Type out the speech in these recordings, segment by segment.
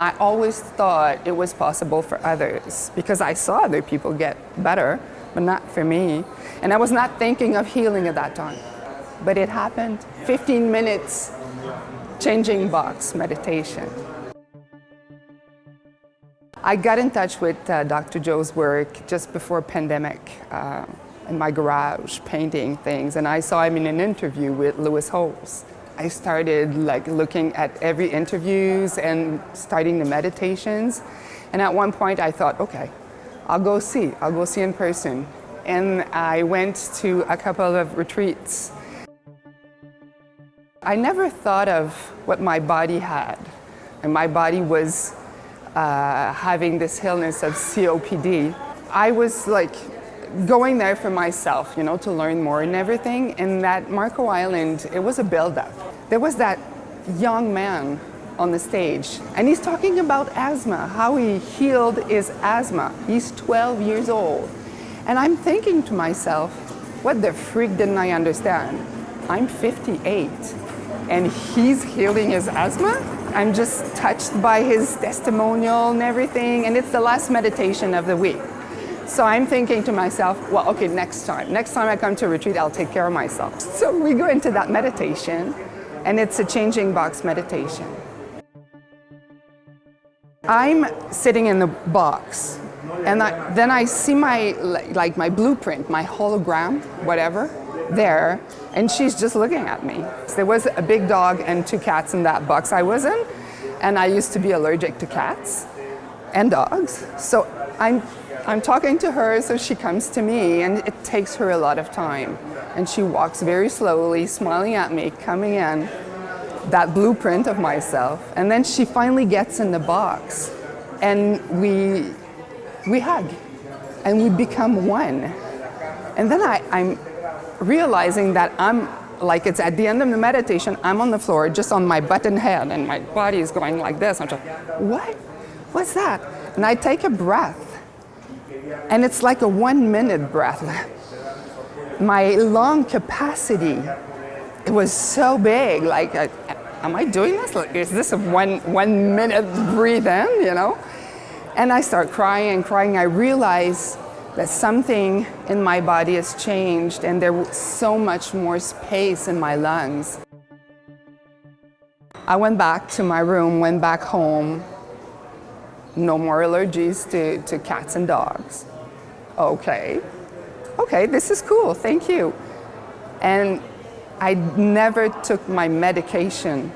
I always thought it was possible for others because I saw other people get better, but not for me. And I was not thinking of healing at that time. But it happened. 15 minutes changing box meditation. I got in touch with Dr. Joe's work just before pandemic in my garage painting things, and I saw him in an interview with Lewis Holmes. I started looking at every interviews and starting the meditations, and at one point I thought, okay, I'll go see in person. And I went to a couple of retreats. I never thought of what my body had, and my body was having this illness of COPD. I was going there for myself, to learn more and everything. And that Marco Island, it was a build-up. There was that young man on the stage, and he's talking about asthma, how he healed his asthma. He's 12 years old. And I'm thinking to myself, what the freak didn't I understand? I'm 58, and he's healing his asthma? I'm just touched by his testimonial and everything, and it's the last meditation of the week. So I'm thinking to myself, well, okay, next time I come to a retreat, I'll take care of myself. So we go into that meditation, and it's a changing box meditation. I'm sitting in the box, and then I see my blueprint, my hologram, whatever, there, and she's just looking at me. There was a big dog and 2 cats in that box I was in, and I used to be allergic to cats and dogs. So I'm talking to her, so she comes to me, and it takes her a lot of time. And she walks very slowly, smiling at me, coming in, that blueprint of myself. And then she finally gets in the box, and we hug, and we become one. And then I'm realizing that it's at the end of the meditation, I'm on the floor, just on my button head, and my body is going like this. I'm just, what? What's that? And I take a breath. And it's like a 1-minute breath. My lung capacity, it was so big. Am I doing this? Is this a one minute breathe in, And I start crying. I realize that something in my body has changed, and there was so much more space in my lungs. I went back to my room, went back home. No more allergies to cats and dogs. Okay, this is cool, thank you. And I never took my medication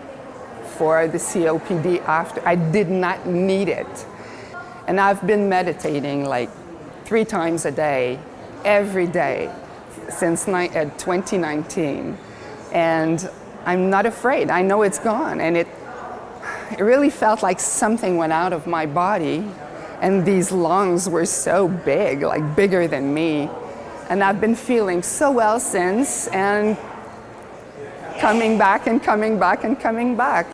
for the COPD after. I did not need it. And I've been meditating 3 times a day, every day, since 2019. And I'm not afraid, I know it's gone. And it really felt like something went out of my body, and these lungs were so big, bigger than me. And I've been feeling so well since, and coming back and coming back and coming back.